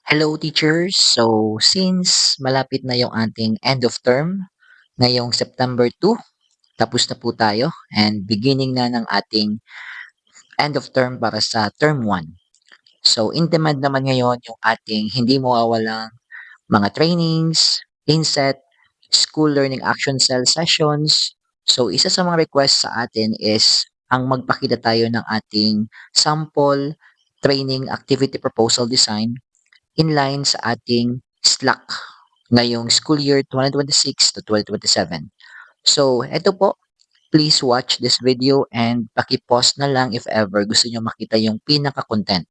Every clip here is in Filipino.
Hello teachers! So since malapit na yung ating end of term, ngayong September 2, tapos na po tayo and beginning na ng ating end of term para sa term 1. So in demand naman ngayon yung ating hindi mawawalang mga trainings, inset, school learning action cell sessions. So isa sa mga request sa atin is ang magpakita tayo ng ating sample training activity proposal design inline sa ating Slack ngayong school year 2026 to 2027. So, eto po, please watch this video and paki-pause na lang if ever gusto nyo makita yung pinaka-content.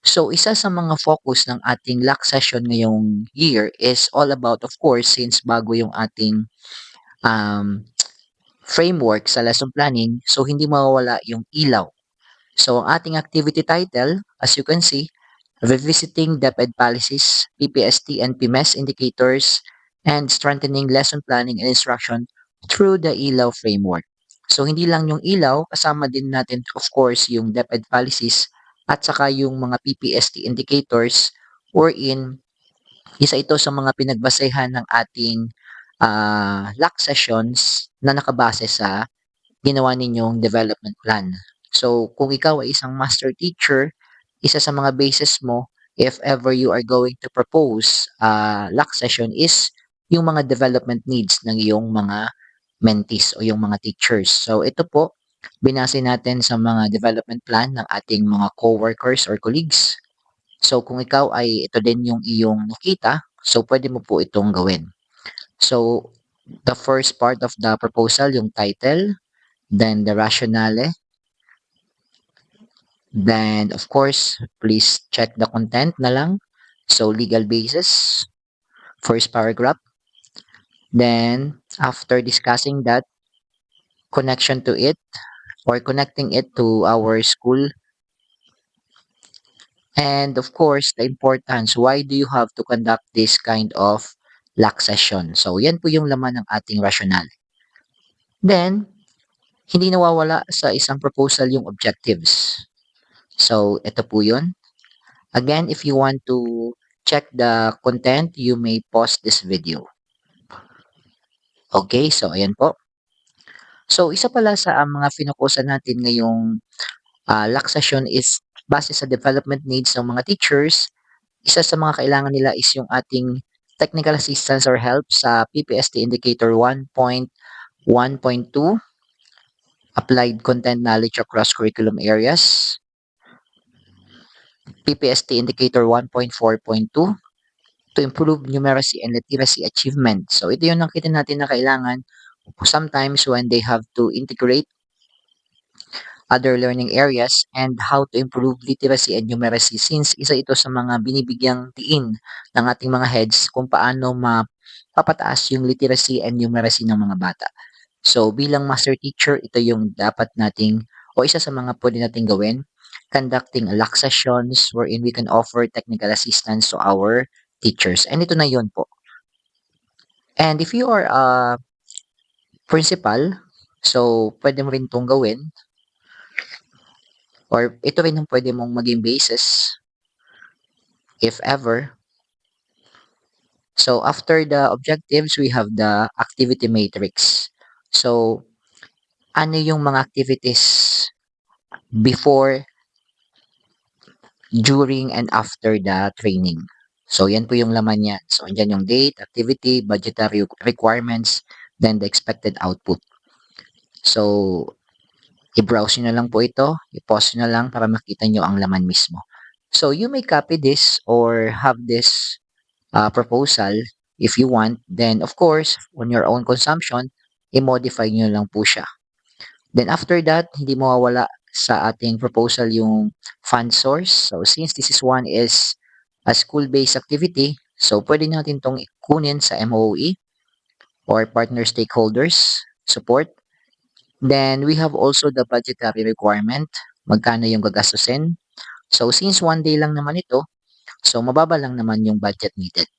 So, isa sa mga focus ng ating LAC session ngayong year is all about, of course, since bago yung ating um, framework sa lesson planning, so hindi mawawala yung ilaw. So, ang ating activity title, as you can see, Revisiting DepEd Policies, PPST and PMES Indicators, and Strengthening Lesson Planning and Instruction through the ILAW framework. So, hindi lang yung ILAW, kasama din natin, of course, yung DepEd Policies at saka yung mga PPST indicators wherein isa ito sa mga pinagbasehan ng ating LAC sessions na nakabase sa ginawa ninyong development plan. So, kung ikaw ay isang master teacher, isa sa mga basis mo, if ever you are going to propose LAC session is yung mga development needs ng iyong mga mentees o yung mga teachers. So, ito po, binase natin sa mga development plan ng ating mga co-workers or colleagues. So, kung ikaw ay ito din yung iyong nakita, so pwede mo po itong gawin. So, the first part of the proposal, yung title, then the rationale, then of course, please check the content na lang. So, legal basis, first paragraph. Then, after discussing that, connection to it or connecting it to our school. And of course, the importance, why do you have to conduct this kind of LAC session? So, yan po yung laman ng ating rationale. Then, hindi nawawala sa isang proposal yung objectives. So, ito po yun. Again, if you want to check the content, you may pause this video. Okay, so ayan po. So, isa pala sa mga finukusan natin ngayong LAC session is base sa development needs ng mga teachers. Isa sa mga kailangan nila is yung ating technical assistance or help sa PPST Indicator 1.1.2, Applied Content Knowledge Across Curriculum Areas, PPST Indicator 1.4.2, to improve numeracy and literacy achievement. So, ito yung nakita natin na kailangan sometimes when they have to integrate other learning areas and how to improve literacy and numeracy since isa ito sa mga binibigyang tiin ng ating mga heads kung paano mapapataas yung literacy and numeracy ng mga bata. So, bilang master teacher, ito yung dapat nating o isa sa mga pwede nating gawin, conducting LAC sessions wherein we can offer technical assistance to our teachers. And ito na yun po. And if you are a principal, so pwede mo rin itong gawin or ito rin ang pwede mong maging basis if ever. So after the objectives, we have the activity matrix. So ano yung mga activities before, during, and after the training. So yan po yung laman niya. So andyan yung date, activity, budgetary requirements, then the expected output. So i-browse nyo na lang po ito, i-pause nyo na lang para makita nyo ang laman mismo. So you may copy this or have this proposal if you want. Then of course, on your own consumption, i-modify nyo lang po siya. Then after that, hindi mawawala sa ating proposal yung fund source. So since this is a school-based activity, so pwede natin itong kunin sa MOE or partner stakeholders support. Then we have also the budgetary requirement, magkano yung gagastusin. So since one day lang naman ito, so mababa lang naman yung budget needed.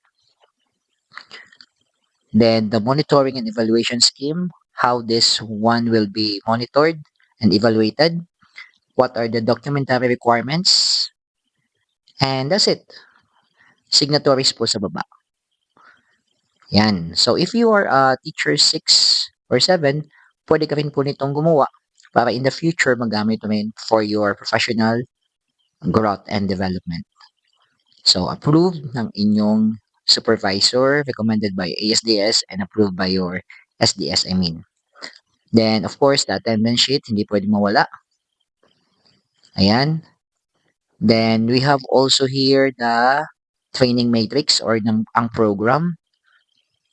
Then the monitoring and evaluation scheme, how this one will be monitored and evaluated. What are the documentary requirements? And that's it. signatories po sa baba. Yan. So, if you are a teacher 6 or 7, pwede ka rin po nitong gumawa para in the future magamit mo rin for your professional growth and development. So, approved ng inyong supervisor, recommended by ASDS, and approved by your SDS, I mean. Then, of course, the attendance sheet, hindi pwede mawala. Ayan. Then, we have also here the training matrix or ang program.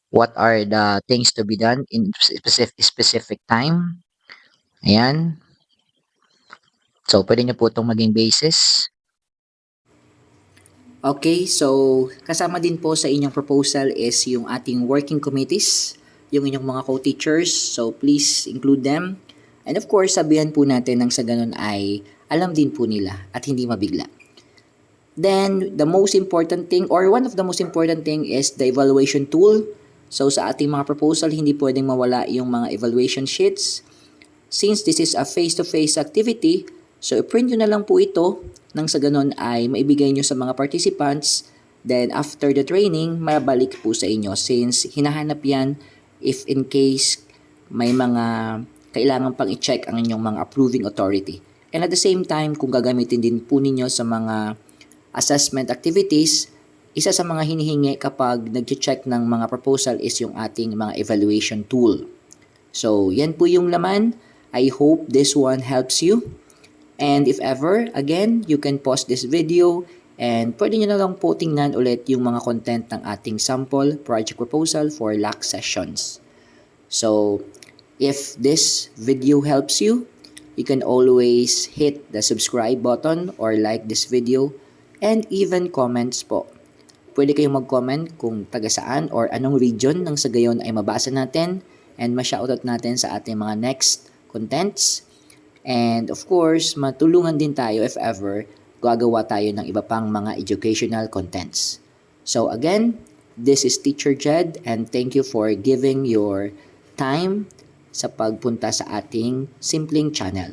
What are the things to be done in specific time. Ayan. So, pwede nyo po itong maging basis. Okay, so kasama din po sa inyong proposal is yung ating working committees, yung inyong mga co-teachers. So please include them. And of course, sabihan po natin nang sa ganun ay alam din po nila at hindi mabigla. Then, the most important thing or one of the most important thing is the evaluation tool. So sa ating mga proposal, hindi pwedeng mawala yung mga evaluation sheets. Since this is a face-to-face activity, so i-print nyo na lang po ito nang sa ganun ay maibigay nyo sa mga participants. Then after the training, mabalik po sa inyo since hinahanap yan if in case may mga kailangan pang i-check ang inyong mga approving authority. And at the same time, kung gagamitin din po ninyo sa mga assessment activities, isa sa mga hinihingi kapag nag-check ng mga proposal is yung ating mga evaluation tool. So, yan po yung laman. I hope this one helps you. And if ever, again, you can pause this video and pwede nyo na lang po tingnan ulit yung mga content ng ating sample project proposal for LAC sessions. So, if this video helps you, you can always hit the subscribe button or like this video and even comments po. Pwede kayong mag-comment kung taga saan or anong region nang sa gayon ay mabasa natin and ma-shoutout natin sa ating mga next contents. And of course, matulungan din tayo if ever gagawa tayo ng iba pang mga educational contents. So again, this is Teacher Jed and thank you for giving your time sa pagpunta sa ating simpleng channel.